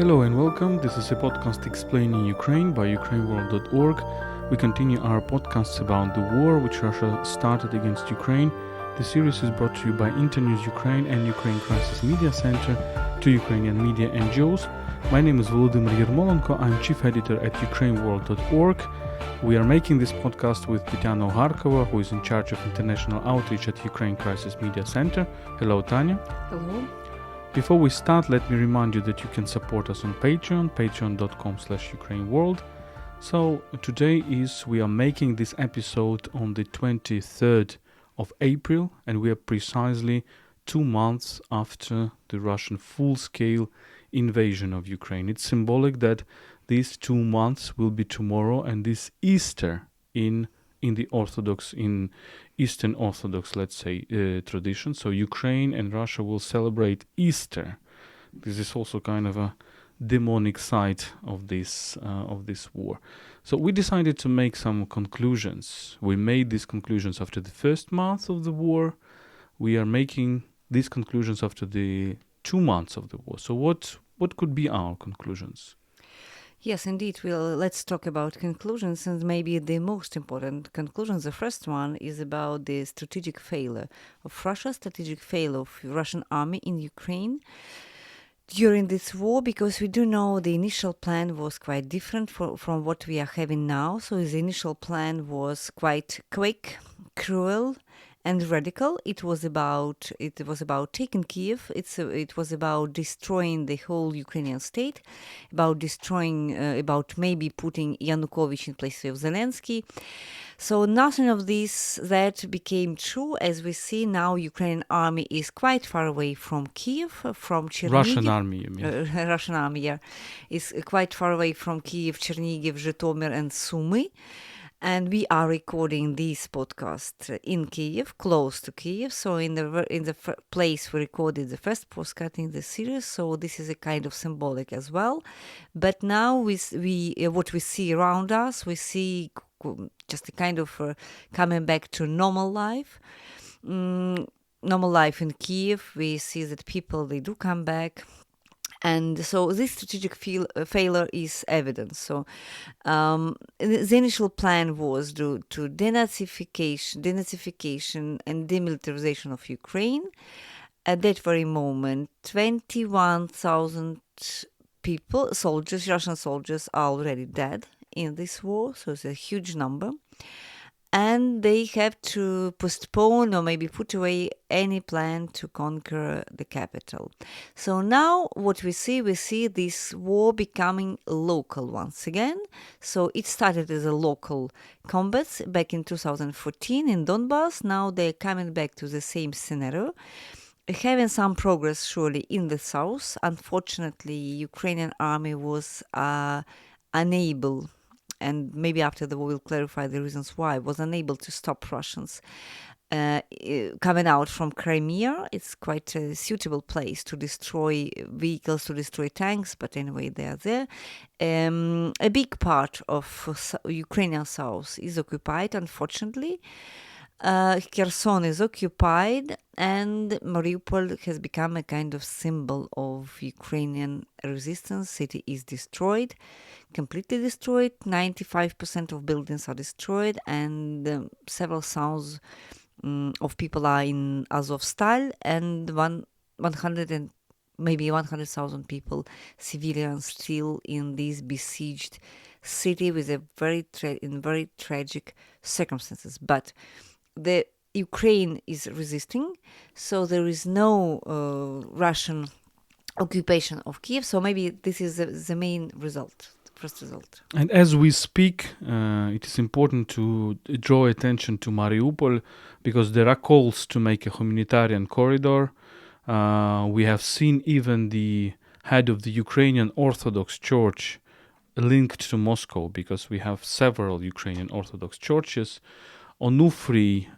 Hello and welcome. This is a podcast explaining Ukraine by UkraineWorld.org. We continue our podcasts about the war which Russia started against Ukraine. The series is brought to you by Internews Ukraine and Ukraine Crisis Media Center, two Ukrainian media NGOs. My name is Volodymyr Yermolenko. I'm chief editor at UkraineWorld.org. We are making this podcast with Tetyana Ogarkova, who is in charge of international outreach at Ukraine Crisis Media Center. Hello, Tanya. Hello. Before we start, let me remind you that you can support us on Patreon, patreon.com/UkraineWorld. So today we are making this episode on the 23rd of April, and we are precisely 2 months after the Russian full-scale invasion of Ukraine. It's symbolic that these 2 months will be tomorrow, and this Easter in Eastern Orthodox, let's say, tradition. So Ukraine and Russia will celebrate Easter. This is also kind of a demonic side of this war. So we decided to make some conclusions. We made these conclusions after the first month of the war. We are making these conclusions after the 2 months of the war. So what could be our conclusions? Yes, indeed. Let's talk about conclusions, and maybe the most important conclusions. The first one is about the strategic failure of Russia, strategic failure of Russian army in Ukraine during this war, because we do know the initial plan was quite different from what we are having now. So the initial plan was quite quick, cruel, and radical. It was about taking Kiev. It was about destroying the whole Ukrainian state, about maybe putting Yanukovych in place of Zelensky. So nothing of that became true. As we see now, Ukrainian army is quite far away from Kiev, from Chernihiv. Russian army, you mean? Russian army, yeah, is quite far away from Kiev, Chernihiv, Zhytomyr, and Sumy. And we are recording this podcast in Kiev, close to Kiev. So in the place we recorded the first podcast in the series. So this is a kind of symbolic as well. But now what we see around us, we see just a kind of coming back to normal life. Normal life in Kiev. We see that people, they do come back. And so this strategic failure is evident. So the initial plan was to denazification and demilitarization of Ukraine. At that very moment, 21,000 people, Russian soldiers, are already dead in this war. So it's a huge number. And they have to postpone or maybe put away any plan to conquer the capital. So now what we see this war becoming local once again. So it started as a local combat back in 2014 in Donbass. Now they're coming back to the same scenario. Having some progress surely in the south. Unfortunately, Ukrainian army was unable, and maybe after the war we'll clarify the reasons why, was unable to stop Russians coming out from Crimea. It's quite a suitable place to destroy vehicles, to destroy tanks, but anyway, they are there. A big part of Ukrainian south is occupied, unfortunately. Kherson is occupied, and Mariupol has become a kind of symbol of Ukrainian resistance. City is destroyed, completely destroyed. 95% of buildings are destroyed, and several thousands of people are in Azovstal, and 100,000 people, civilians, still in this besieged city with in very tragic circumstances. But the Ukraine is resisting, so there is no Russian occupation of Kiev. So maybe this is the main result, first result. And as we speak, it is important to draw attention to Mariupol, because there are calls to make a humanitarian corridor. We have seen even the head of the Ukrainian Orthodox Church linked to Moscow, because we have several Ukrainian Orthodox churches. Onufri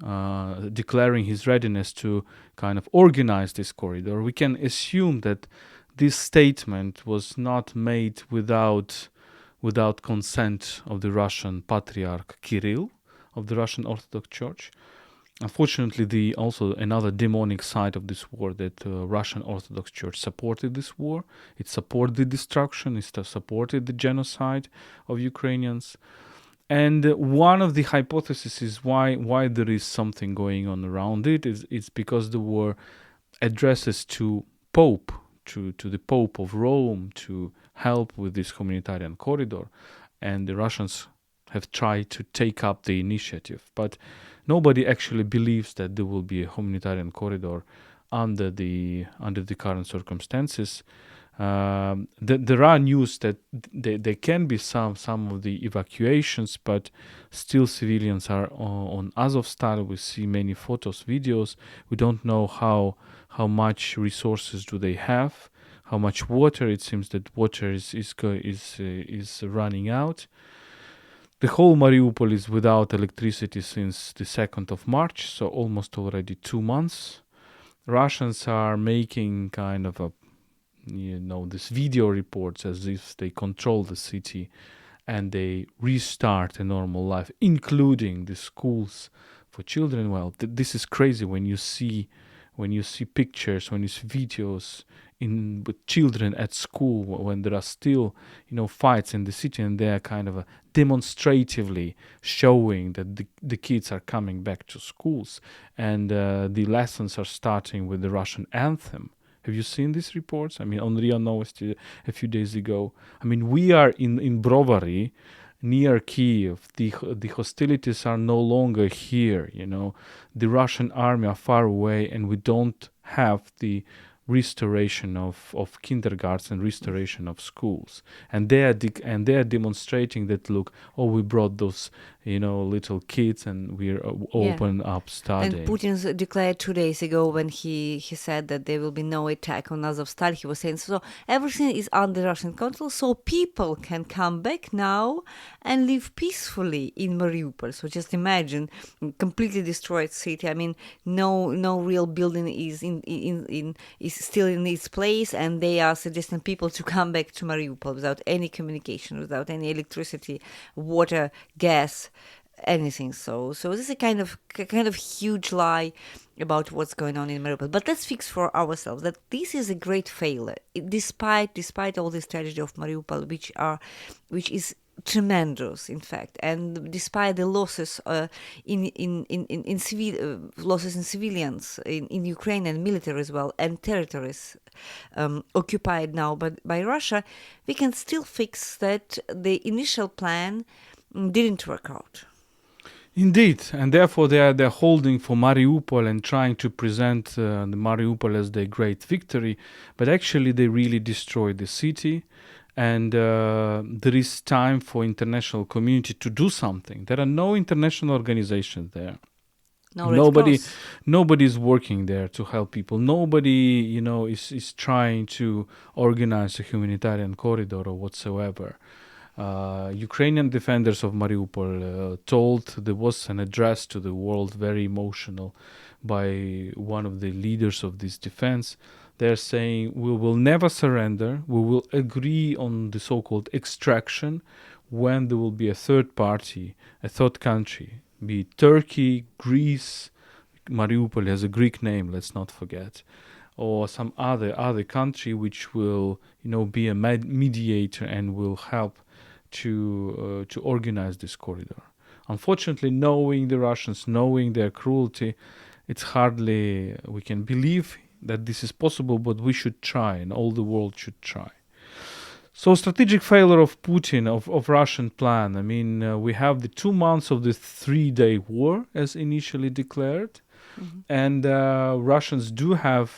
declaring his readiness to kind of organize this corridor. We can assume that this statement was not made without consent of the Russian Patriarch Kirill of the Russian Orthodox Church. Unfortunately, also another demonic side of this war, that Russian Orthodox Church supported this war. It supported the destruction. It supported the genocide of Ukrainians. And one of the hypotheses is why there is something going on around it is because there were addresses to Pope, to the Pope of Rome, to help with this humanitarian corridor, and the Russians have tried to take up the initiative, but nobody actually believes that there will be a humanitarian corridor under the current circumstances. There are news that there can be some of the evacuations, but still civilians are on Azovstal. We see many photos, videos. We don't know how much resources do they have, how much water. It seems that water is running out. The whole Mariupol is without electricity since the 2nd of March, so almost already 2 months. Russians are making kind of this video reports as if they control the city and they restart a normal life, including the schools for children. Well, this is crazy when you see pictures, when you see videos with children at school, when there are still fights in the city, and they are kind of demonstratively showing that the kids are coming back to schools, and the lessons are starting with the Russian anthem. Have you seen these reports? I mean, on RIA Novosti a few days ago. I mean, we are in Brovary, near Kiev. The hostilities are no longer here. The Russian army are far away, and we don't have the restoration of kindergartens and restoration of schools. And they are demonstrating that, look, we brought those little kids, and we're open up studying. And Putin declared 2 days ago, when he said that there will be no attack on Azovstal, he was saying, so everything is under Russian control, so people can come back now and live peacefully in Mariupol. So just imagine, completely destroyed city. I mean, no real building is is still in its place, and they are suggesting people to come back to Mariupol without any communication, without any electricity, water, gas, anything. So this is a kind of huge lie about what's going on in Mariupol. But let's fix for ourselves that this is a great failure, despite all this tragedy of Mariupol, which is tremendous, in fact, and despite the losses losses in civilians in Ukraine, and military as well, and territories occupied now by Russia, we can still fix that the initial plan didn't work out. Indeed, and therefore they're holding for Mariupol and trying to present the Mariupol as their great victory, but actually they really destroyed the city. And there is time for international community to do something. There are no international organizations there. Nobody is working there to help people. Nobody, is trying to organize a humanitarian corridor or whatsoever. Ukrainian defenders of Mariupol told, there was an address to the world, very emotional, by one of the leaders of this defense. They're saying, we will never surrender. We will agree on the so-called extraction when there will be a third party, a third country, be it Turkey, Greece. Mariupol has a Greek name, let's not forget, or some other country which will, be a mediator and will help to organize this corridor. Unfortunately, knowing the Russians, knowing their cruelty, it's hardly we can believe that this is possible, but we should try, and all the world should try. So, strategic failure of Putin, of Russian plan. I mean, we have the 2 months of the 3-day war as initially declared, and Russians do have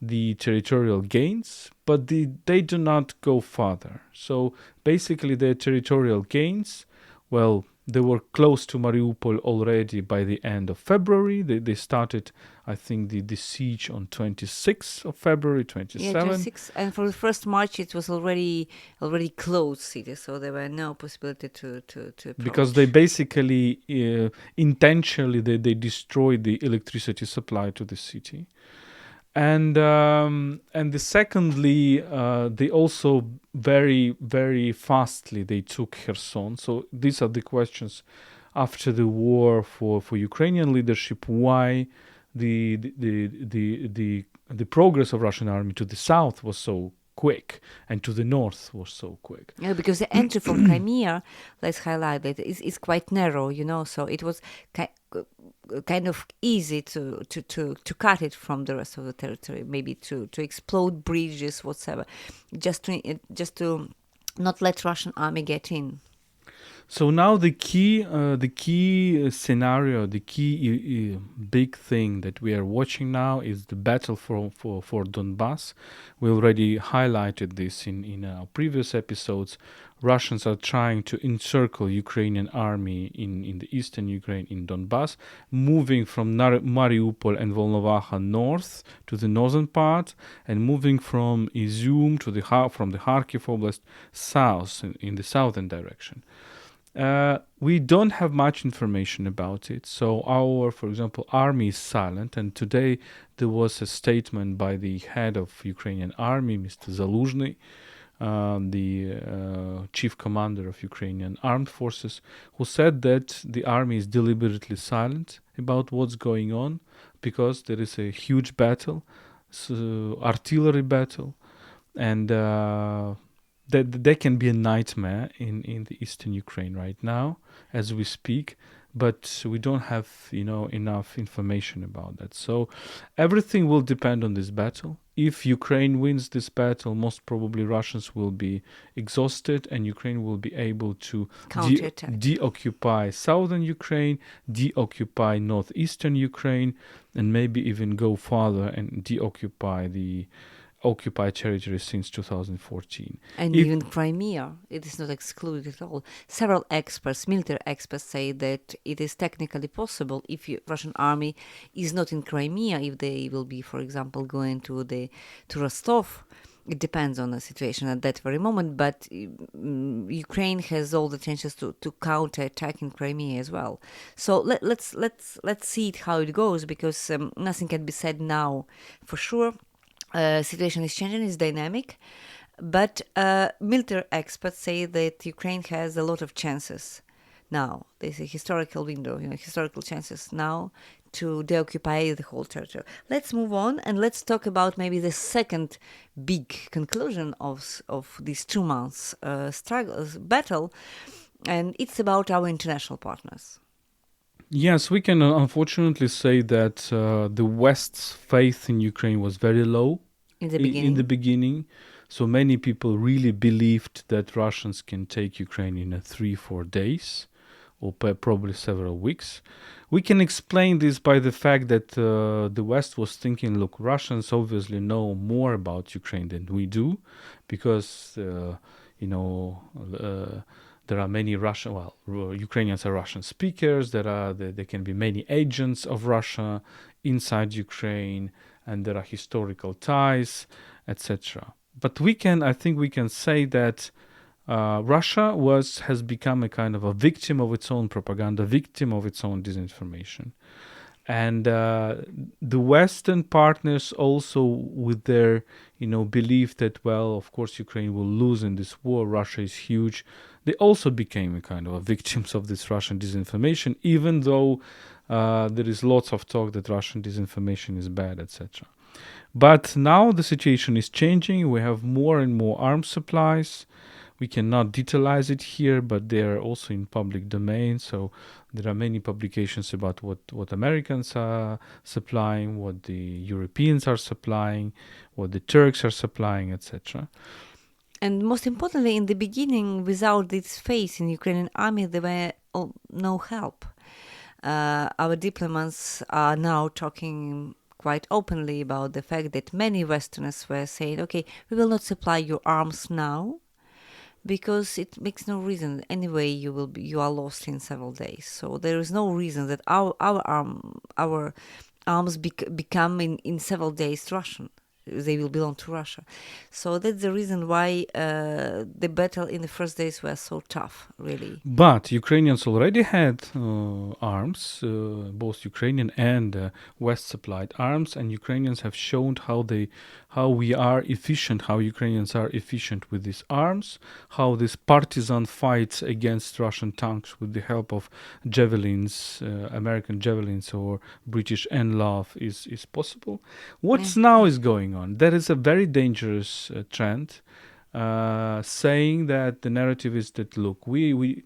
the territorial gains, but they do not go further. So basically their territorial gains, well, they were close to Mariupol already by the end of February. They started, I think, the siege on 26th of February, 27. Yeah, 26. And for the first March, it was already closed city, so there were no possibility to approach. Because they basically, intentionally, they destroyed the electricity supply to the city. And secondly, they also very, very fastly they took Kherson. So these are the questions after the war for Ukrainian leadership why the progress of Russian army to the south was so quick and to the north was so quick. Yeah, because the entry from Crimea, let's highlight that, is quite narrow, so it was kind of easy to cut it from the rest of the territory, maybe to explode bridges, whatsoever, just to not let Russian army get in. So now the key scenario, the key big thing that we are watching now is the battle for Donbass. We already highlighted this in our previous episodes. Russians are trying to encircle Ukrainian army in the eastern Ukraine, in Donbass, moving from Mariupol and Volnovakha north to the northern part, and moving from Izium from the Kharkiv Oblast south in the southern direction. We don't have much information about it. So for example, army is silent. And today there was a statement by the head of Ukrainian army, Mr. Zaluzhny, the chief commander of Ukrainian armed forces, who said that the army is deliberately silent about what's going on because there is a huge battle, artillery battle, and that can be a nightmare in the eastern Ukraine right now as we speak, but we don't have enough information about that. So everything will depend on this battle. If Ukraine wins this battle, most probably Russians will be exhausted and Ukraine will be able to deoccupy southern Ukraine, deoccupy northeastern Ukraine, and maybe even go farther and deoccupy the occupied territory since 2014. And even Crimea, it is not excluded at all. Several experts, military experts, say that it is technically possible if Russian army is not in Crimea, if they will be, for example, going to Rostov. It depends on the situation at that very moment, but Ukraine has all the chances to counter-attack in Crimea as well. So let's see it how it goes, because nothing can be said now for sure. Situation is changing, it's dynamic, but military experts say that Ukraine has a lot of chances now. There's a historical window, historical chances now to deoccupy the whole territory. Let's move on and let's talk about maybe the second big conclusion of these 2 months battle, and it's about our international partners. Yes, we can unfortunately say that the West's faith in Ukraine was very low in the beginning. So many people really believed that Russians can take Ukraine in 3-4 days, or probably several weeks. We can explain this by the fact that the West was thinking, look, Russians obviously know more about Ukraine than we do, because there are many Ukrainians are Russian speakers. There can be many agents of Russia inside Ukraine, and there are historical ties, etc. But I think we can say that Russia has become a kind of a victim of its own propaganda, victim of its own disinformation. And the Western partners also, with their belief that, well, of course Ukraine will lose in this war, Russia is huge, they also became a kind of victims of this Russian disinformation, even though there is lots of talk that Russian disinformation is bad, etc. But now the situation is changing. We have more and more arms supplies. We cannot detailize it here, but they are also in public domain. So there are many publications about what Americans are supplying, what the Europeans are supplying, what the Turks are supplying, etc. And most importantly, in the beginning, without this faith in Ukrainian army, there were no help. Our diplomats are now talking quite openly about the fact that many Westerners were saying, okay, we will not supply your arms now, because it makes no reason. Anyway, you are lost in several days. So there is no reason that our arms become in several days Russian. they will belong to Russia. So that's the reason why the battle in the first days was so tough, really. But Ukrainians already had arms, both Ukrainian and West supplied arms, and Ukrainians have shown how we are efficient, how Ukrainians are efficient with these arms, how this partisan fights against Russian tanks with the help of javelins, American javelins or British NLAV is possible. What's now is going on? There is a very dangerous trend saying that the narrative is that, look, we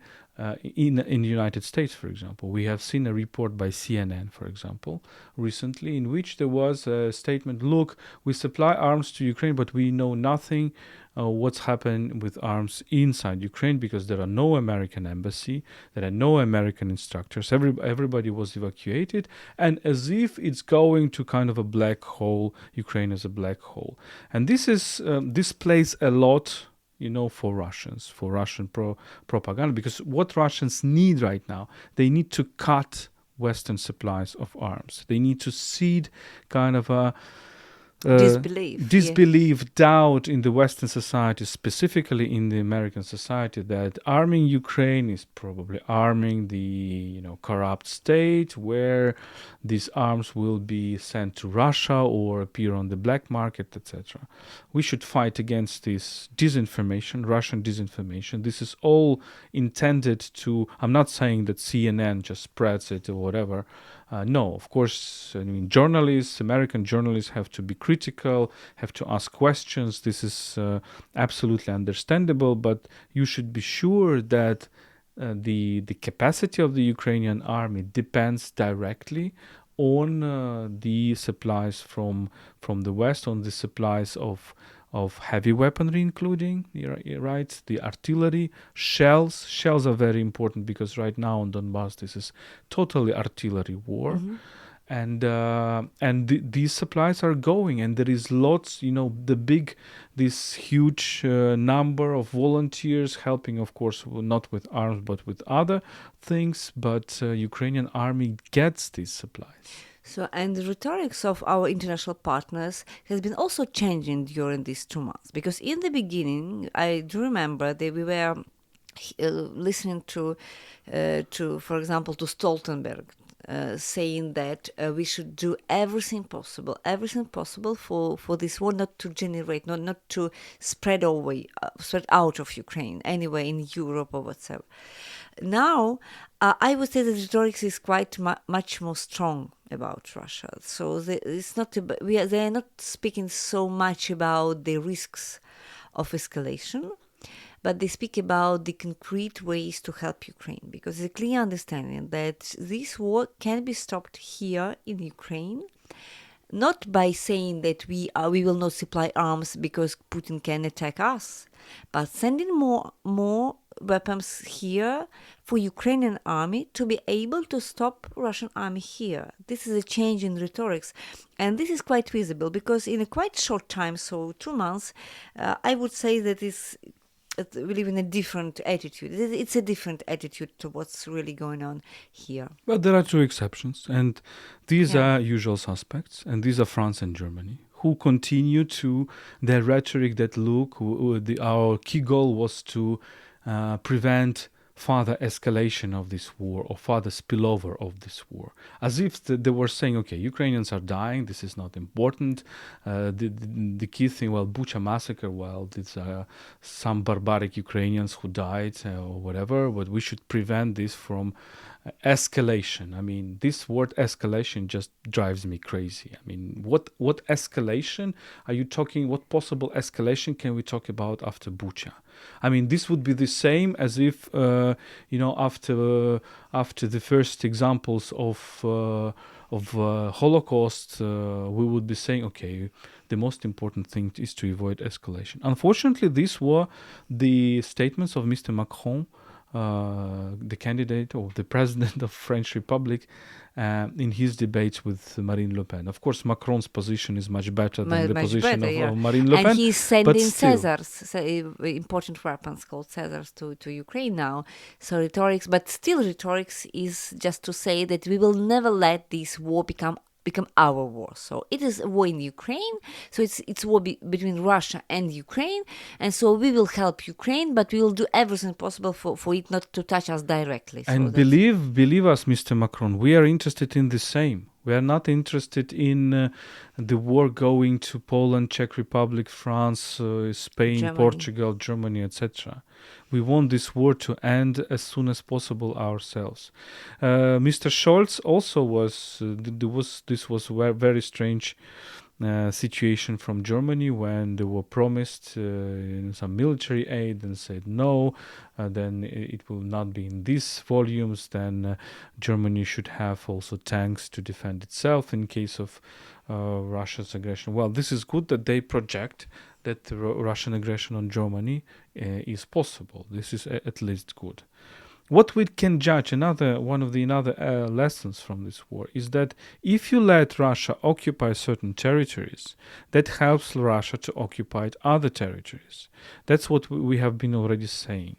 in the United States, for example, we have seen a report by CNN, for example, recently, in which there was a statement: look, we supply arms to Ukraine, but we know nothing what's happened with arms inside Ukraine, because there are no American embassy, there are no American instructors. Everybody was evacuated, and as if it's going to kind of a black hole. Ukraine is a black hole, and this plays a lot, for Russians, for Russian propaganda, because what Russians need right now, they need to cut Western supplies of arms. They need to seed kind of a disbelief, doubt in the Western society, specifically in the American society, that arming Ukraine is probably arming the corrupt state, where these arms will be sent to Russia or appear on the black market, etc. We should fight against this disinformation, Russian disinformation. This is all intended to, I'm not saying that CNN just spreads it or whatever. No, of course, journalists, American journalists have to be critical, have to ask questions. This is absolutely understandable, but you should be sure that the capacity of the Ukrainian army depends directly on the supplies from the West, on the supplies of heavy weaponry, including the artillery, shells. Shells are very important, because right now on Donbass this is totally artillery war. Mm-hmm. And these supplies are going, and there is lots, this huge number of volunteers helping, of course, not with arms but with other things, but Ukrainian army gets these supplies. So, and the rhetorics of our international partners has been also changing during these 2 months, because in the beginning, I do remember that we were listening to, for example, to Stoltenberg, saying that we should do everything possible for this war not to generate, not to spread out of Ukraine, anywhere in Europe or whatsoever. Now, I would say that rhetoric is quite much more strong about Russia. So it's not they are not speaking so much about the risks of escalation, but they speak about the concrete ways to help Ukraine, because there's a clear understanding that this war can be stopped here in Ukraine, not by saying that we will not supply arms because Putin can attack us, but sending more weapons here for Ukrainian army to be able to stop Russian army here. This is a change in rhetorics, and this is quite visible, because in a quite short time, so 2 months, I would say that we live in a different attitude. It's a different attitude to what's really going on here. Well, there are two exceptions, and these are usual suspects, and these are France and Germany, who continue to their rhetoric that, look, our key goal was to prevent further escalation of this war or further spillover of this war, as if they were saying, okay, Ukrainians are dying, this is not important. The key thing, Bucha massacre, these are some barbaric Ukrainians who died or whatever, but we should prevent this from escalation. I mean, this word escalation just drives me crazy. I mean, what escalation are you talking? What possible escalation can we talk about after Bucha? I mean, this would be the same as if after the first examples of Holocaust, we would be saying, okay, the most important thing is to avoid escalation. Unfortunately, these were the statements of Mr. Macron, the candidate or the president of French Republic, in his debates with Marine Le Pen. Of course, Macron's position is much better than the position of Marine Le Pen. And he's sending Caesars, important weapons called Caesars to Ukraine now. So rhetorics, but still rhetorics is just to say that we will never let this war become become our war. So it is a war in Ukraine. So it's war between Russia and Ukraine. And so we will help Ukraine, but we will do everything possible for it not to touch us directly. And believe us, Mr. Macron, we are interested in the same. We are not interested in the war going to Poland, Czech Republic, France, Spain, Germany. Portugal, Germany, etc. We want this war to end as soon as possible ourselves. Mr. Scholz also this was a very strange situation from Germany when they were promised some military aid and said no, then it will not be in these volumes, then Germany should have also tanks to defend itself in case of Russia's aggression. Well, this is good that they project that the Russian aggression on Germany is possible. This is at least good. What we can judge, one of the lessons from this war, is that if you let Russia occupy certain territories, that helps Russia to occupy other territories. That's what we have been already saying.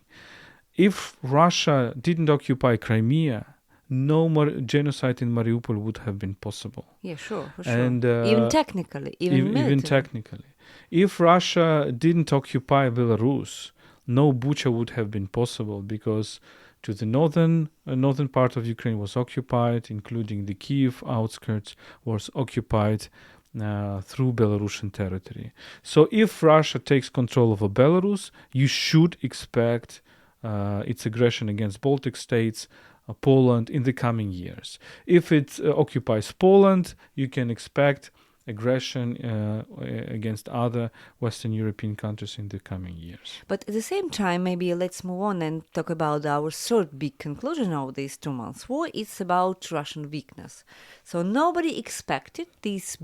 If Russia didn't occupy Crimea, no more genocide in Mariupol would have been possible. Yeah, sure, for sure. And even technically, even technically. If Russia didn't occupy Belarus, no Bucha would have been possible, because to the northern part of Ukraine was occupied, including the Kiev outskirts, was occupied through Belarusian territory. So if Russia takes control of Belarus, you should expect its aggression against Baltic states, Poland in the coming years. If it occupies Poland, you can expect aggression against other Western European countries in the coming years. But at the same time, maybe let's move on and talk about our third big conclusion of these 2 months war. It's about Russian weakness. So nobody expected this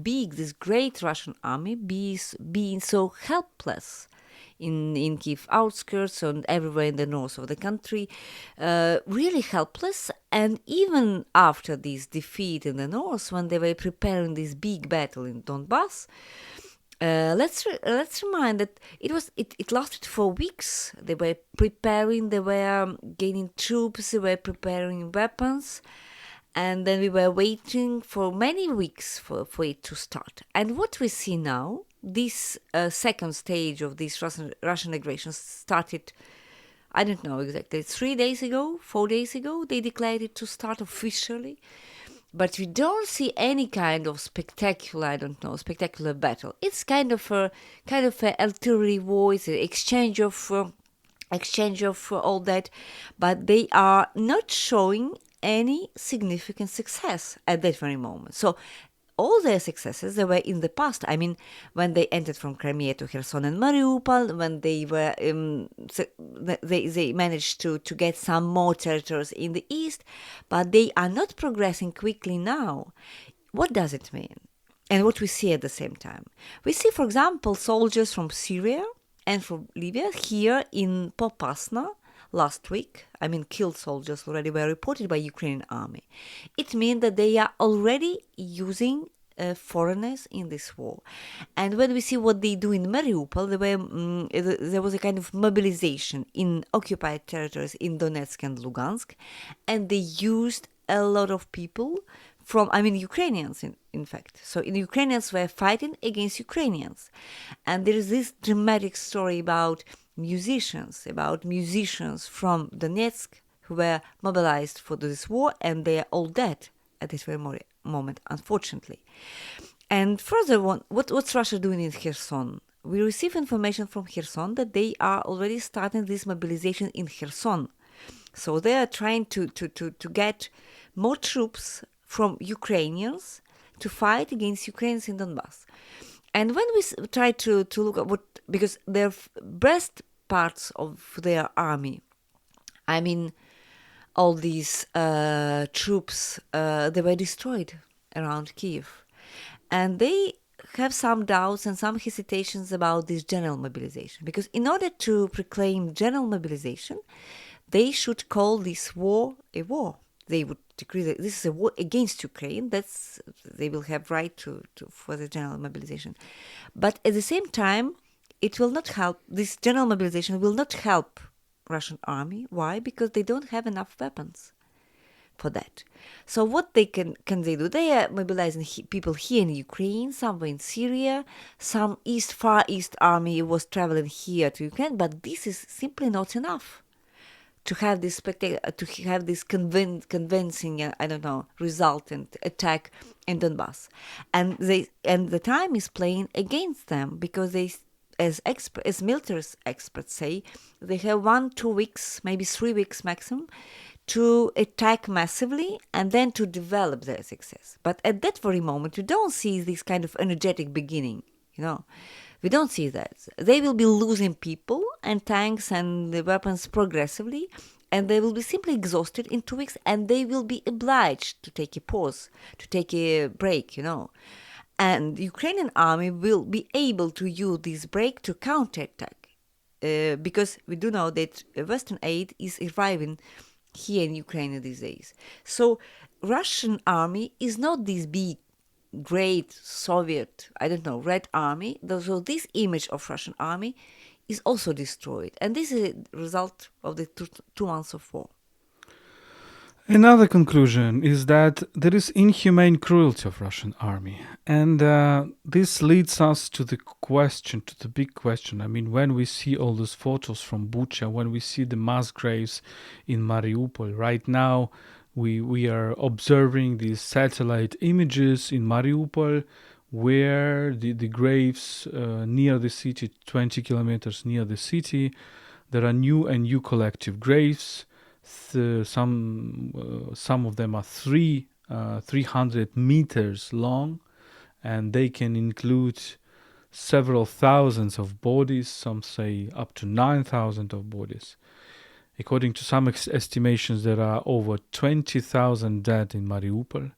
great Russian army being so helpless in Kiev outskirts and everywhere in the north of the country, really helpless. And even after this defeat in the north, when they were preparing this big battle in Donbass, let's remind that it lasted for weeks. They were preparing, they were gaining troops, they were preparing weapons. And then we were waiting for many weeks for it to start. And what we see now, this second stage of this Russian aggression started, I don't know exactly, 3 days ago, 4 days ago, they declared it to start officially. But we don't see any kind of spectacular battle. It's kind of a artillery war, it's an exchange of all that, but they are not showing any significant success at that very moment. So all their successes, they were in the past. I mean, when they entered from Crimea to Kherson and Mariupol, when they were they managed to get some more territories in the east, but they are not progressing quickly now. What does it mean? And what we see at the same time? We see, for example, soldiers from Syria and from Libya here in Popasna last week. I mean, killed soldiers already were reported by Ukrainian army. It means that they are already using foreigners in this war. And when we see what they do in Mariupol, there was a kind of mobilization in occupied territories in Donetsk and Lugansk, and they used a lot of people Ukrainians, in fact. So Ukrainians were fighting against Ukrainians. And there is this dramatic story about musicians from Donetsk who were mobilized for this war, and they are all dead at this very moment, unfortunately. And further on, what's Russia doing in Kherson? We receive information from Kherson that they are already starting this mobilization in Kherson. So they are trying to get more troops from Ukrainians to fight against Ukrainians in Donbass. And when we try to look at because their best parts of their army, I mean, all these troops, they were destroyed around Kiev. And they have some doubts and some hesitations about this general mobilization. Because in order to proclaim general mobilization, they should call this war a war. They would decree that this is a war against Ukraine. They will have right for the general mobilization. But at the same time, it will not help. This general mobilization will not help Russian army. Why? Because they don't have enough weapons. for that. So what they can they do? They are mobilizing people here in Ukraine, somewhere in Syria, some Far East army was traveling here to Ukraine, but this is simply not enough to have this convincing, resultant attack in Donbass, and the time is playing against them because they, as military experts say, they have 1-2 weeks, maybe 3 weeks maximum, to attack massively and then to develop their success. But at that very moment, you don't see this kind of energetic beginning, We don't see that. They will be losing people and tanks and the weapons progressively, and they will be simply exhausted in 2 weeks, and they will be obliged to take a pause, to take a break, And the Ukrainian army will be able to use this break to counterattack, because we do know that Western aid is arriving here in Ukraine these days. So Russian army is not this big, great Soviet, Red Army. So this image of Russian army is also destroyed. And this is a result of the 2 months of war. Another conclusion is that there is inhumane cruelty of Russian army. And this leads us to the big question. I mean, when we see all those photos from Bucha, when we see the mass graves in Mariupol, right now we are observing these satellite images in Mariupol where the graves near the city, 20 kilometers near the city, there are new collective graves. Some of them are 300 meters long, and they can include several thousands of bodies. Some say up to 9,000 of bodies. According to some estimations, there are over 20,000 dead in Mariupol.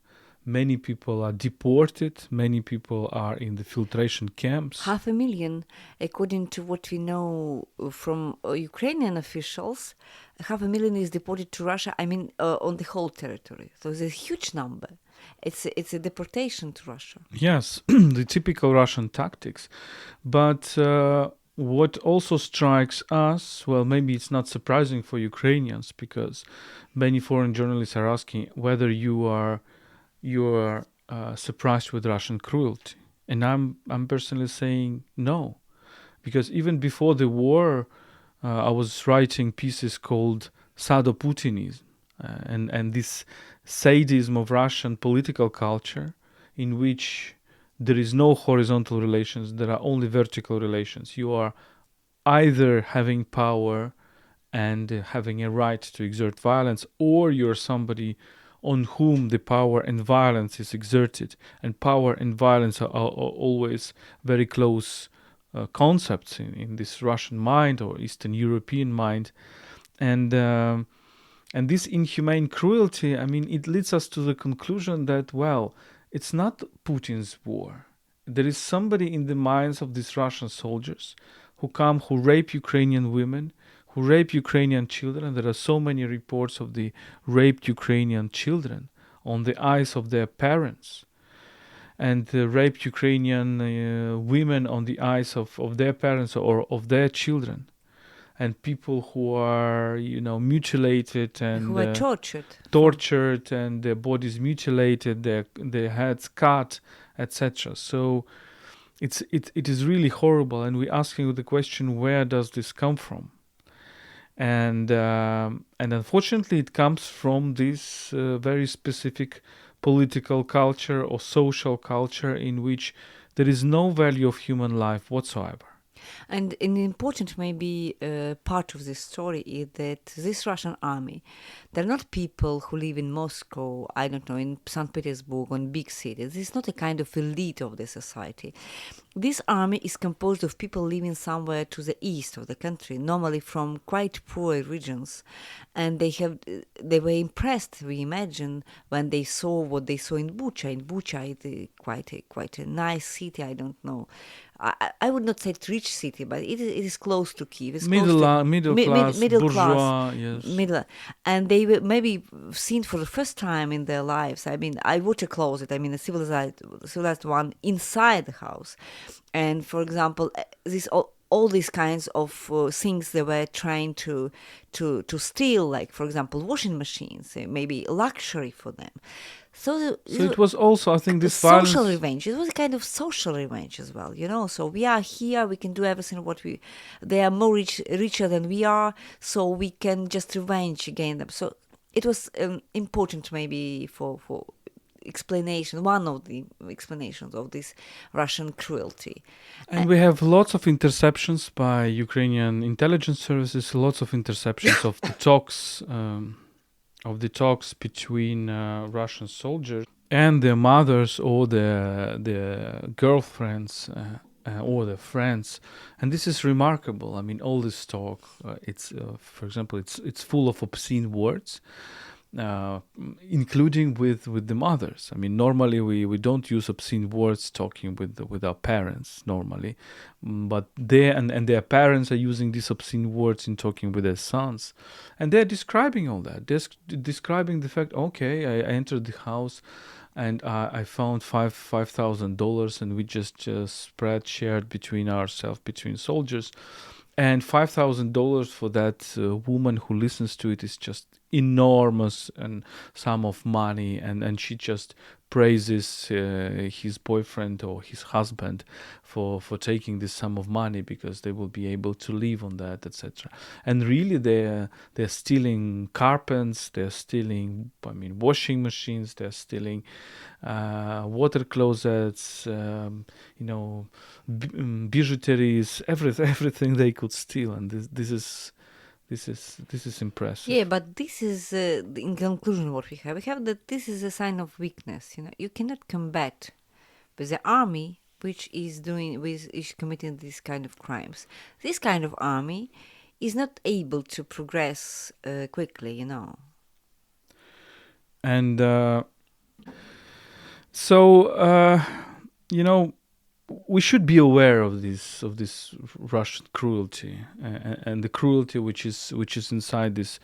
Many people are deported. Many people are in the filtration camps. 500,000, according to what we know from Ukrainian officials, 500,000 is deported to Russia. On the whole territory. So it's a huge number. It's a deportation to Russia. Yes, the typical Russian tactics. But what also strikes us, well, maybe it's not surprising for Ukrainians, because many foreign journalists are asking whether you are surprised with Russian cruelty. And I'm personally saying no. Because even before the war, I was writing pieces called Sadoputinism, and this sadism of Russian political culture, in which there is no horizontal relations, there are only vertical relations. You are either having power and having a right to exert violence, or you're somebody on whom the power and violence is exerted. And power and violence are always very close concepts in this Russian mind or Eastern European mind. And this inhumane cruelty, it leads us to the conclusion that, well, it's not Putin's war. There is somebody in the minds of these Russian soldiers who rape Ukrainian women, who rape Ukrainian children. There are so many reports of the raped Ukrainian children on the eyes of their parents, and the raped Ukrainian women on the eyes of their parents or of their children, and people who are, mutilated and who are tortured, and their bodies mutilated, their heads cut, etc. So it is really horrible, and we're asking the question, where does this come from? And unfortunately, it comes from this very specific political culture or social culture in which there is no value of human life whatsoever. And an important maybe part of this story is that this Russian army, they're not people who live in Moscow, in St. Petersburg, or in big cities. This is not a kind of elite of the society. This army is composed of people living somewhere to the east of the country, normally from quite poor regions. And they were impressed, we imagine, when they saw what they saw in Bucha. In Bucha, it's quite a nice city, I don't know. I would not say it's rich city, but it is close to Kyiv. It's middle class, bourgeois, yes. Middle, and they were maybe seen for the first time in their lives. I watch a closet. A civilized one inside the house, and for example, this all these kinds of things they were trying to steal, like, for example, washing machines, maybe luxury for them. So it was also, I think, this social violence. revenge. It was a kind of social revenge as well, So we are here, we can do everything they are more richer than we are, so we can just revenge against them. So it was important maybe for explanation, one of the explanations of this Russian cruelty. And we have lots of interceptions by Ukrainian intelligence services, lots of interceptions of the talks between Russian soldiers and their mothers or their girlfriends or their friends. And this is remarkable. I mean, all this talk, for example, it's full of obscene words. Including with the mothers. I mean, normally we don't use obscene words talking with our parents normally, but their parents are using these obscene words in talking with their sons, and they're describing all that. They're describing the fact, okay, I entered the house and I found $5,000, and we just shared between ourselves, between soldiers. And $5,000 for that woman who listens to it is just enormous and sum of money, and she just praises his boyfriend or his husband for taking this sum of money because they will be able to live on that, etc. And really, they're stealing carpets, they're stealing, washing machines, they're stealing water closets, bijouteries, everything they could steal, and this is impressive. Yeah, but this is in conclusion what we have. We have that this is a sign of weakness. You cannot combat with the army which is committing these kind of crimes. This kind of army is not able to progress quickly. And so we should be aware of this Russian cruelty and the cruelty which is inside this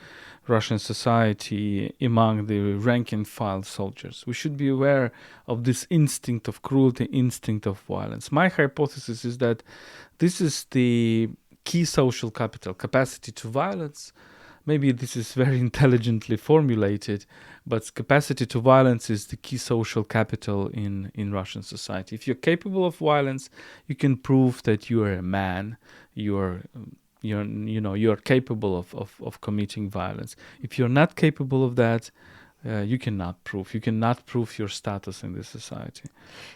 Russian society among the rank and file soldiers. We should be aware of this instinct of cruelty, instinct of violence. My hypothesis is that this is the key social capital, capacity to violence. Maybe this is very intelligently formulated, but capacity to violence is the key social capital in Russian society. If you're capable of violence, you can prove that you are a man. You're capable of committing violence. If you're not capable of that, you cannot prove your status in this society.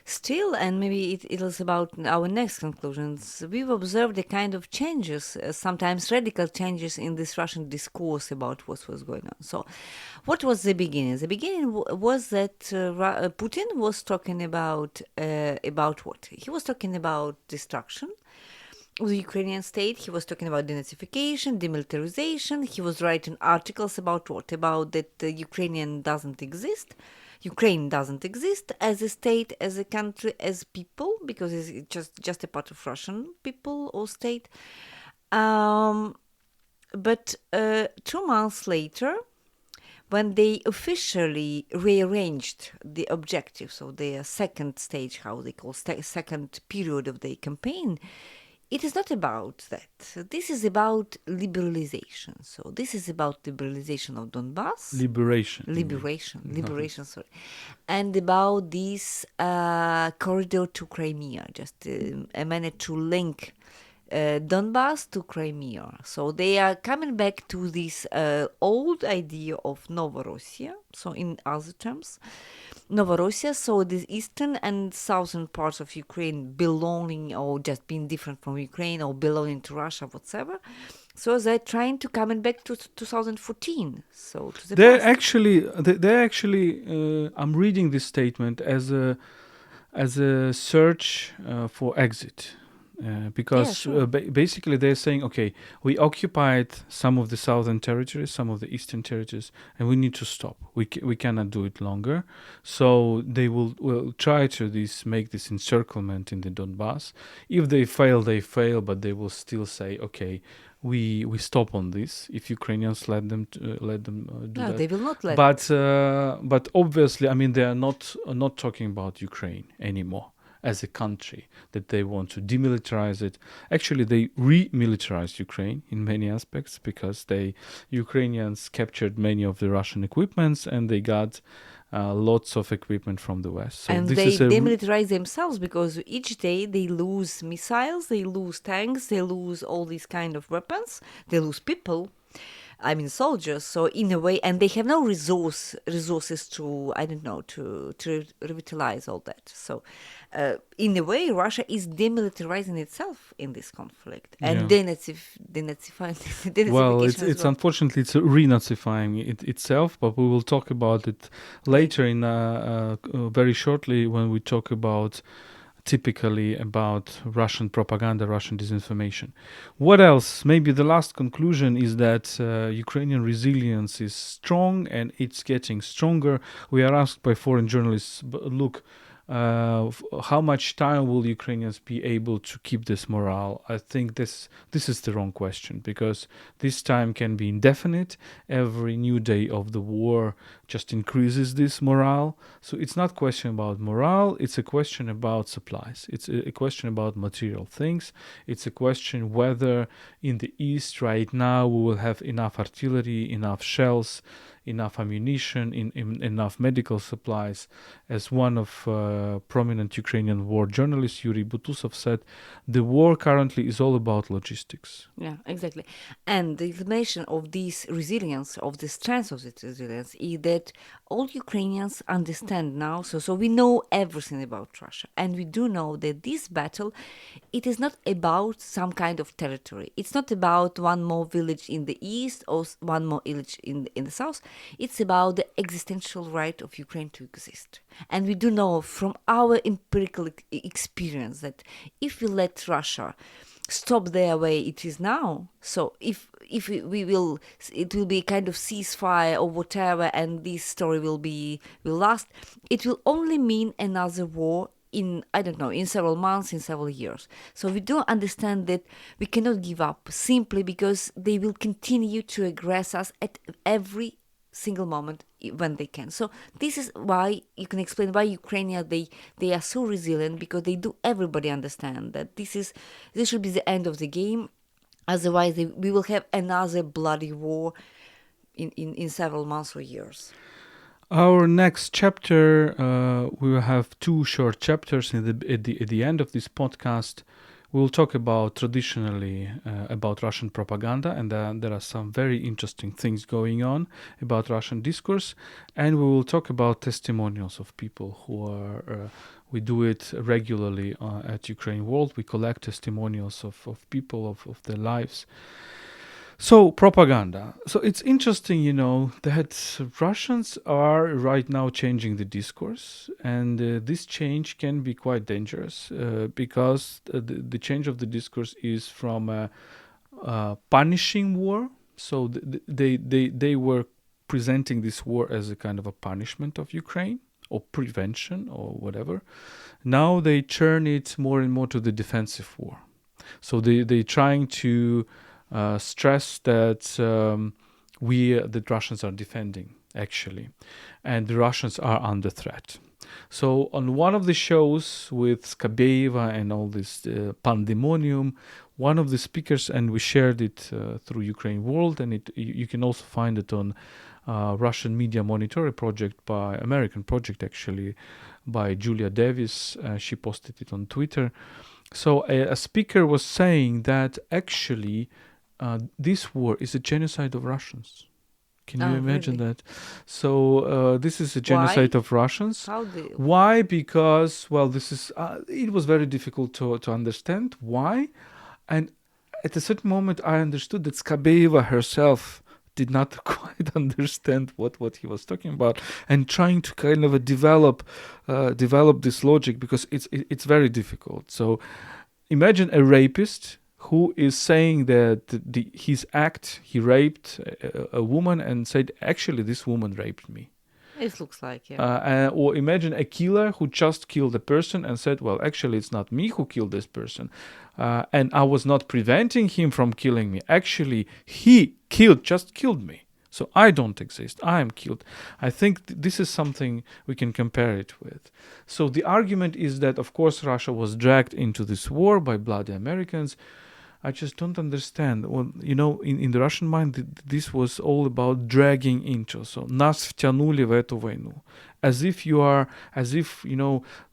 Still, and maybe it is about our next conclusions, we've observed a kind of changes, sometimes radical changes in this Russian discourse about what was going on. So what was the beginning? The beginning was that Putin was talking about what? He was talking about destruction of the Ukrainian state. He was talking about denazification, demilitarization. He was writing articles about what? About that Ukraine doesn't exist as a state, as a country, as people, because it's just a part of Russian people or state. But 2 months later, when they officially rearranged the objectives of their second stage, how they call second period of their campaign, it is not about that. This is about liberalization. So this is about liberalization of Donbass. Liberation, sorry. And about this corridor to Crimea, just a minute to link Donbass to Crimea. So they are coming back to this old idea of Novorossiya. So in other terms, Novorossiya, so the eastern and southern parts of Ukraine belonging or just being different from Ukraine or belonging to Russia, whatever. So they're trying to come back to 2014. So to the they're past. actually I'm reading this statement as a search for exit. Because basically they're saying, okay, we occupied some of the southern territories, some of the eastern territories, and we need to stop. We cannot do it longer. So they will try to make this encirclement in the Donbass. If they fail, they fail, but they will still say, okay, we stop on this. If Ukrainians let them do that. They will not let. But obviously, I mean, they are not talking about Ukraine anymore. as a country, that they want to demilitarize it. Actually, they remilitarized Ukraine in many aspects because Ukrainians captured many of the Russian equipments and they got lots of equipment from the West. So And this they is a demilitarize themselves because each day they lose missiles, they lose tanks, they lose all these kind of weapons, they lose people. I mean soldiers. So in a way, and they have no resources to to revitalize all that. So in a way, Russia is demilitarizing itself in this conflict and denazification well, as it's well. unfortunately it's renazifying itself, but we will talk about it later in very shortly when we talk about typically about Russian propaganda, Russian disinformation. What else? Maybe the last conclusion is that Ukrainian resilience is strong and it's getting stronger. We are asked by foreign journalists, look, how much time will Ukrainians be able to keep this morale? I think this is the wrong question, because this time can be indefinite. Every new day of the war just increases this morale. So it's not a question about morale, it's a question about supplies. It's a question about material things. It's a question whether in the east right now we will have enough artillery, enough shells, enough ammunition, enough medical supplies. As one of prominent Ukrainian war journalists, Yuri Butusov, said, the war currently is all about logistics. Yeah, exactly. And the explanation of this resilience, of the strength of this resilience, is that all Ukrainians understand now. So we know everything about Russia, and we do know that this battle, it is not about some kind of territory. It's not about one more village in the east or one more village in the south. It's about the existential right of Ukraine to exist. And we do know from our empirical experience that if we let Russia stop their way it is now, so if we will, it will be kind of ceasefire or whatever, and this story will last, it will only mean another war in, I don't know, in several months, in several years. So we do understand that we cannot give up simply because they will continue to aggress us at every single moment when they can. So this is why you can explain why Ukrainians they are so resilient, because everybody understand that this should be the end of the game. Otherwise we will have another bloody war in several months or years. Our next chapter, we will have two short chapters at the end of this podcast. We'll talk about traditionally about Russian propaganda, and there are some very interesting things going on about Russian discourse. And we will talk about testimonials of people who are. We do it regularly at UkraineWorld. We collect testimonials of people, of their lives. So propaganda. So it's interesting, that Russians are right now changing the discourse, and this change can be quite dangerous because the change of the discourse is from a punishing war. So they were presenting this war as a kind of a punishment of Ukraine or prevention or whatever. Now they turn it more and more to the defensive war. So they're trying to stress that the Russians are defending, actually, and the Russians are under threat. So on one of the shows with Skabeyeva and all this pandemonium, one of the speakers, and we shared it through UkraineWorld, and you can also find it on Russian Media Monitoring Project American project actually, by Julia Davis. She posted it on Twitter. So a speaker was saying that actually this war is a genocide of Russians. Can you imagine really? that? So this is a genocide of Russians. Why? Because, well, this is it was very difficult to understand why. And at a certain moment, I understood that Skabeyeva herself did not quite understand what he was talking about, and trying to kind of develop this logic, because it's very difficult. So imagine a rapist who is saying that his act, he raped a woman and said, actually, this woman raped me. It looks like, yeah. Or imagine a killer who just killed a person and said, well, actually, it's not me who killed this person. And I was not preventing him from killing me. Actually, he just killed me. So I don't exist. I am killed. I think this is something we can compare it with. So the argument is that, of course, Russia was dragged into this war by bloody Americans. I just don't understand. Well, in the Russian mind, this was all about dragging into. So, нас втянули в эту войну. As if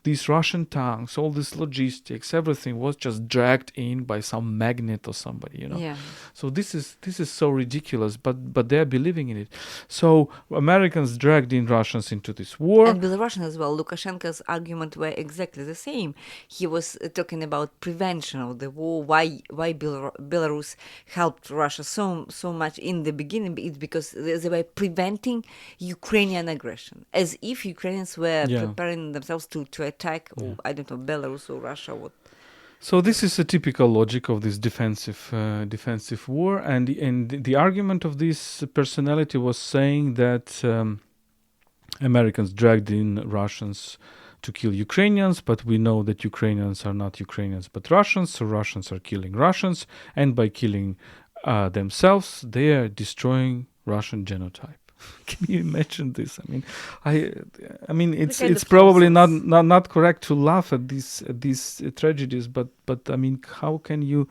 these Russian tanks, all this logistics, everything was just dragged in by some magnet or somebody, Yeah. So this is so ridiculous, but they're believing in it. So Americans dragged in Russians into this war. And Belarusian as well. Lukashenko's argument were exactly the same. He was talking about prevention of the war. Why Belarus helped Russia so much in the beginning? It's because they were preventing Ukrainian aggression, as if Ukrainians were preparing themselves to attack, I don't know, Belarus or Russia. So this is a typical logic of this defensive war, and the argument of this personality was saying that Americans dragged in Russians to kill Ukrainians, but we know that Ukrainians are not Ukrainians but Russians, so Russians are killing Russians, and by killing themselves, they are destroying Russian genotype. Can you imagine this? I mean, it's probably not correct to laugh at these tragedies, but I mean, how can you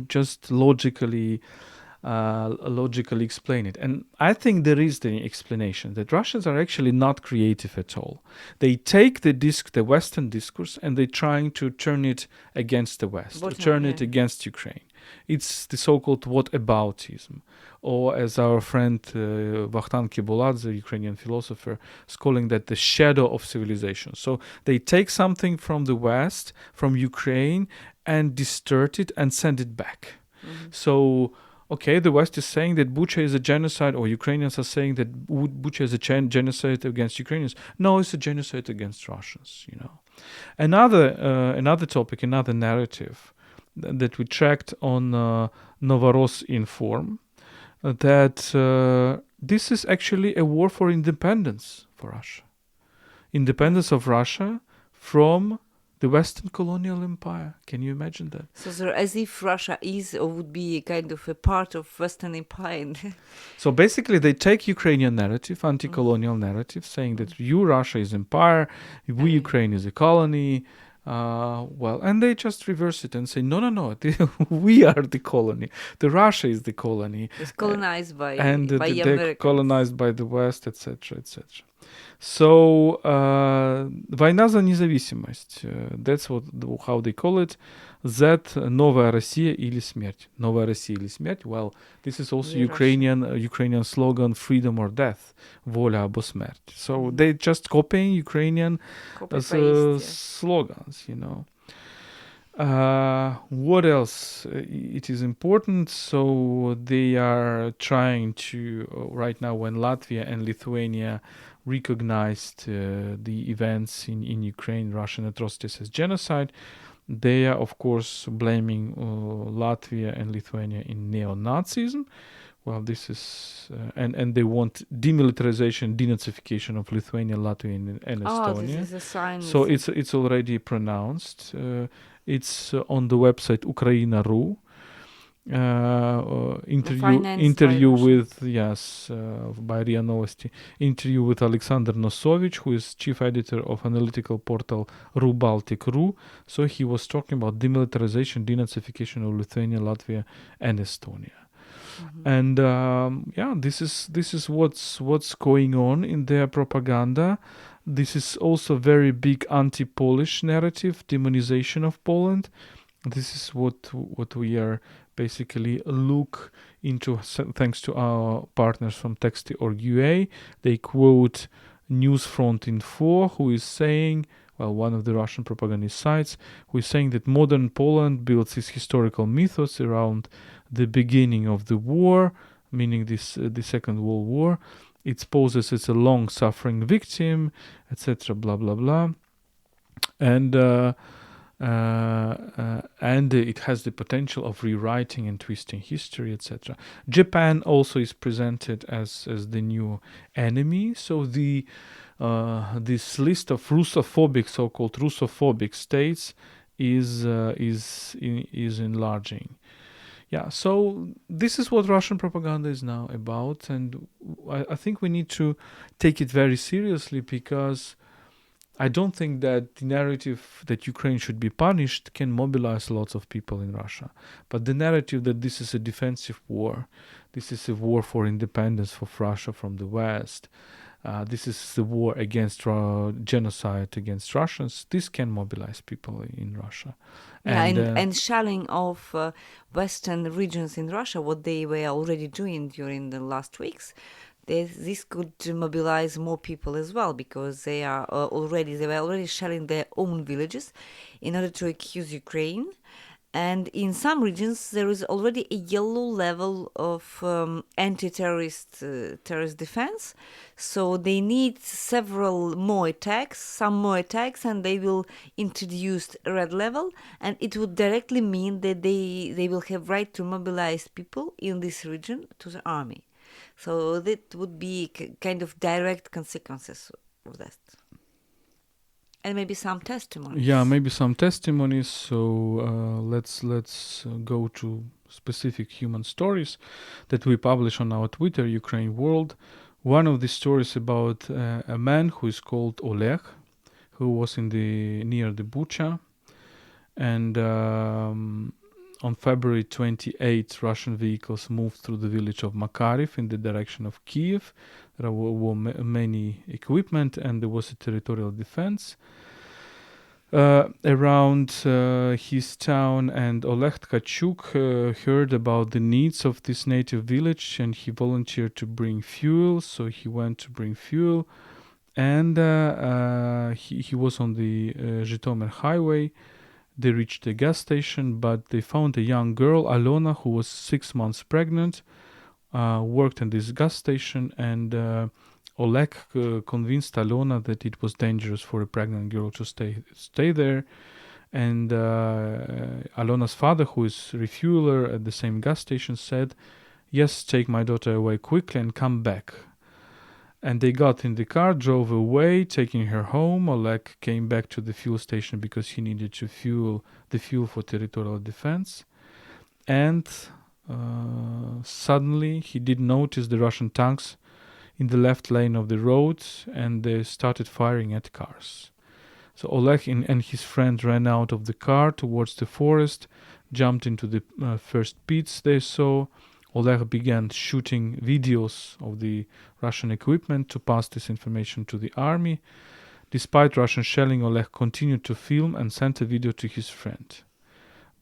just logically explain it? And I think there is the explanation that Russians are actually not creative at all. They take the Western discourse and they're trying to turn it against the West, it against Ukraine. It's the so-called whataboutism, or as our friend Vahtan Kibuladze, Ukrainian philosopher, is calling that the shadow of civilization. So they take something from the West, from Ukraine, and distort it and send it back. Mm-hmm. So, okay, the West is saying that Bucha is a genocide, or Ukrainians are saying that Bucha is a genocide against Ukrainians. No, it's a genocide against Russians, Another topic, another narrative that we tracked on Novoros Inform, that this is actually a war for independence for Russia. Independence of Russia from the Western colonial empire. Can you imagine that? So as if Russia is or would be kind of a part of Western empire. So basically they take Ukrainian narrative, anti-colonial narrative, saying that Russia is empire, Ukraine is a colony. And they just reverse it and say, no, we are the colony. The Russia is the colony. It's colonized by they're colonized by the West, etc., etc. So, война за независимость. That's how they call it. Z, Новая Россия или смерть. Новая Россия или смерть. Well, this is also Ukrainian slogan, freedom or death. Воля або смерть. So they just copying Ukrainian slogans, What else? It is important. So they are trying to, right now when Latvia and Lithuania recognized the events in Ukraine, Russian atrocities as genocide, they are, of course, blaming Latvia and Lithuania in neo-Nazism. Well, this is... and they want demilitarization, denazification of Lithuania, Latvia, and Estonia. This is a sign. So it's already pronounced. It's on the website Ukraine.ru. Interview with by RIA Novosti, interview with Alexander Nosovich, who is chief editor of analytical portal RuBaltic.ru. So he was talking about demilitarization, denazification of Lithuania, Latvia, and Estonia. Mm-hmm. And this is what's going on in their propaganda. This is also very big anti-Polish narrative, demonization of Poland. This is what we are basically look into, thanks to our partners from Texty.org UA. They quote Newsfront Info, who is saying, one of the Russian propagandist sites, who is saying that modern Poland builds its historical mythos around the beginning of the war, meaning the Second World War. It poses as a long-suffering victim, etc., blah, blah, blah. And it has the potential of rewriting and twisting history, etc. Japan also is presented as the new enemy. So this list of Russophobic, so-called Russophobic states, is enlarging. Yeah, so this is what Russian propaganda is now about, and I think we need to take it very seriously, because I don't think that the narrative that Ukraine should be punished can mobilize lots of people in Russia. But the narrative that this is a defensive war, this is a war for independence for Russia from the West, this is the war against genocide against Russians, this can mobilize people in Russia. Yeah, and shelling of western regions in Russia, what they were already doing during the last weeks, this could mobilize more people as well, because they were already shelling their own villages in order to accuse Ukraine. And in some regions, there is already a yellow level of anti-terrorist terrorist defense. So they need some more attacks, and they will introduce a red level, and it would directly mean that they will have right to mobilize people in this region to the army. So that would be kind of direct consequences of that. And maybe some testimonies. Yeah, maybe some testimonies. So let's go to specific human stories that we publish on our Twitter, UkraineWorld. One of the stories about a man who is called Oleg, who was near the Bucha, and on February 28th, Russian vehicles moved through the village of Makariv in the direction of Kiev. There were many equipment, and there was a territorial defense around his town. And Oleg Tkachuk heard about the needs of this native village, and he volunteered to bring fuel. So he went to bring fuel, and he was on the Zhytomyr highway. They reached the gas station, but they found a young girl, Alona, who was 6 months pregnant, worked in this gas station, and Oleg convinced Alona that it was dangerous for a pregnant girl to stay there. And Alona's father, who is refueler at the same gas station, said, "Yes, take my daughter away quickly and come back." And they got in the car, drove away, taking her home. Oleg came back to the fuel station because he needed to fuel for territorial defense. And suddenly he did notice the Russian tanks in the left lane of the road, and they started firing at cars. So Oleg and his friend ran out of the car towards the forest, jumped into the first pits they saw. Oleg began shooting videos of the Russian equipment to pass this information to the army. Despite Russian shelling, Oleg continued to film and sent a video to his friend.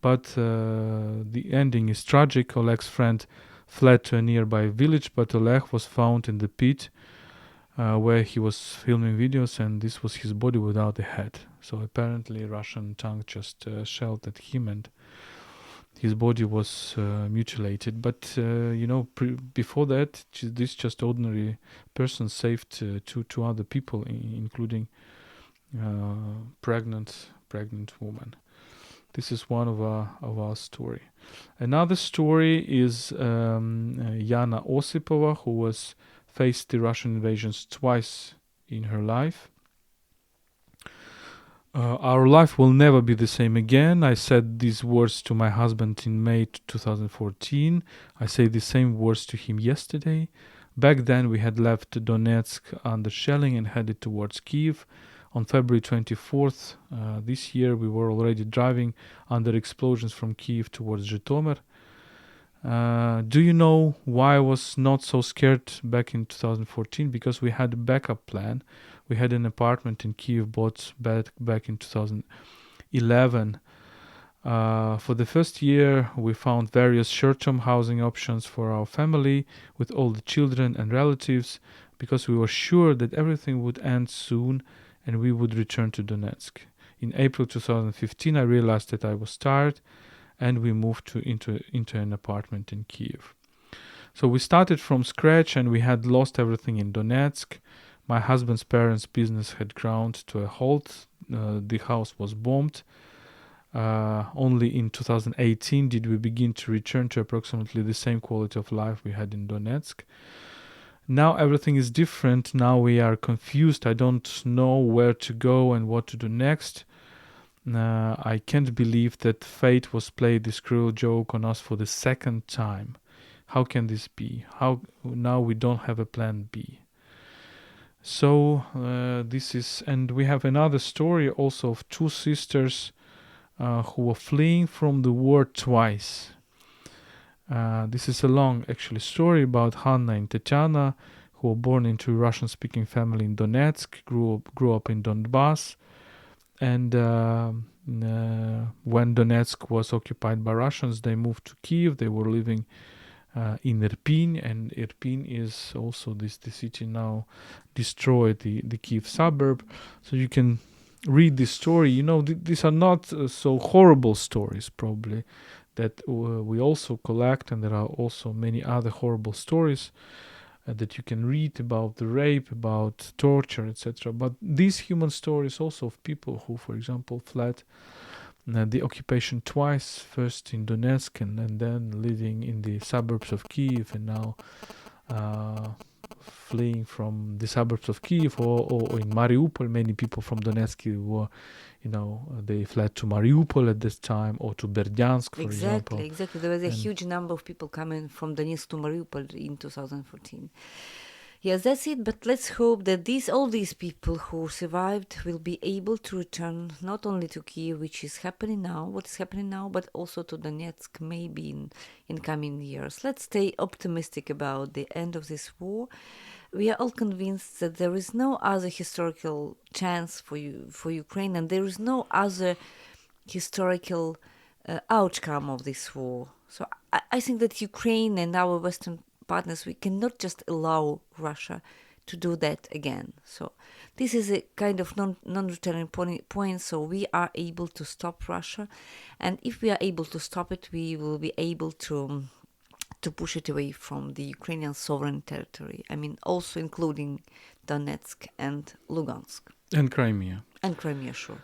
But the ending is tragic. Oleg's friend fled to a nearby village, but Oleg was found in the pit where he was filming videos, and this was his body without a head. So apparently Russian tank just shelled at him, and his body was mutilated. But before that, this just ordinary person saved two other people, including pregnant woman. This is one of our story. Another story is Yana Osipova, who was faced the Russian invasions twice in her life. Our life will never be the same again. I said these words to my husband in May 2014. I say the same words to him yesterday. Back then we had left Donetsk under shelling and headed towards Kiev. On February 24th this year, we were already driving under explosions from Kiev towards Zhytomyr. Do you know why I was not so scared back in 2014? Because we had a backup plan. We had an apartment in Kiev bought back in 2011. For the first year, we found various short-term housing options for our family with all the children and relatives, because we were sure that everything would end soon and we would return to Donetsk. In April 2015, I realized that I was tired, and we moved into an apartment in Kiev. So we started from scratch, and we had lost everything in Donetsk. My husband's parents' business had ground to a halt. The house was bombed. Only in 2018 did we begin to return to approximately the same quality of life we had in Donetsk. Now everything is different. Now we are confused. I don't know where to go and what to do next. I can't believe that fate was played this cruel joke on us for the second time. How can this be? How now we don't have a plan B? So this is, and we have another story also of two sisters who were fleeing from the war twice. This is a long, actually, story about Hanna and Tetyana, who were born into a Russian-speaking family in Donetsk, grew up in Donbass, and when Donetsk was occupied by Russians, they moved to Kiev. They were living in Irpin, and Irpin is also the city now destroyed, the Kiev suburb. So you can read this story. You know, these are not so horrible stories, probably, that we also collect, and there are also many other horrible stories that you can read about the rape, about torture, etc. But these human stories also of people who, for example, fled the occupation twice, first in Donetsk and then living in the suburbs of Kiev, and now fleeing from the suburbs of Kiev, or in Mariupol. Many people from Donetsk were, they fled to Mariupol at this time, or to Berdyansk, for example. Exactly. There was a huge number of people coming from Donetsk to Mariupol in 2014. Yes, that's it. But let's hope that all these people who survived will be able to return not only to Kiev, what is happening now, but also to Donetsk, maybe in coming years. Let's stay optimistic about the end of this war. We are all convinced that there is no other historical chance for Ukraine, and there is no other historical outcome of this war. So I think that Ukraine and our Western partners, we cannot just allow Russia to do that again. So this is a kind of non-returning point. So we are able to stop Russia, and if we are able to stop it, we will be able to push it away from the Ukrainian sovereign territory. I mean, also including Donetsk and Lugansk. And Crimea. And Crimea, sure.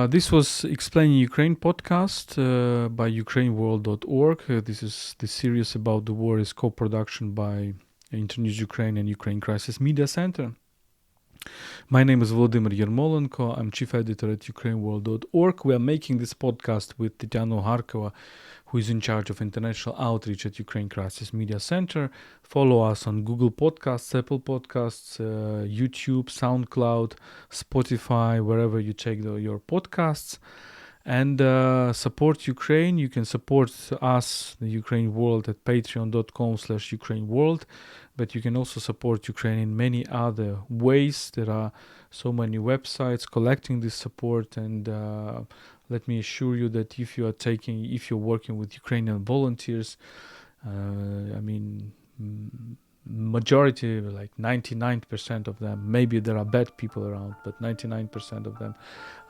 This was Explaining Ukraine podcast by UkraineWorld.org. This is the series about the war is co-production by Internews Ukraine and Ukraine Crisis Media Center. My name is Volodymyr Yermolenko. I'm chief editor at UkraineWorld.org. We are making this podcast with Tetyana Ogarkova, who is in charge of international outreach at Ukraine Crisis Media Center. Follow us on Google Podcasts, Apple Podcasts, YouTube, SoundCloud, Spotify, wherever you take your podcasts. And support Ukraine. You can support us, the Ukraine World, at patreon.com/UkraineWorld. But you can also support Ukraine in many other ways. There are so many websites collecting this support, and let me assure you that if you're working with Ukrainian volunteers, majority, like 99% of them, maybe there are bad people around, but 99% of them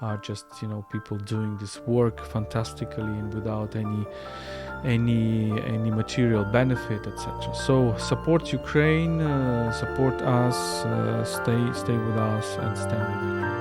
are just, people doing this work fantastically and without any material benefit, etc. So support Ukraine, support us, stay with us, and stand with Ukraine.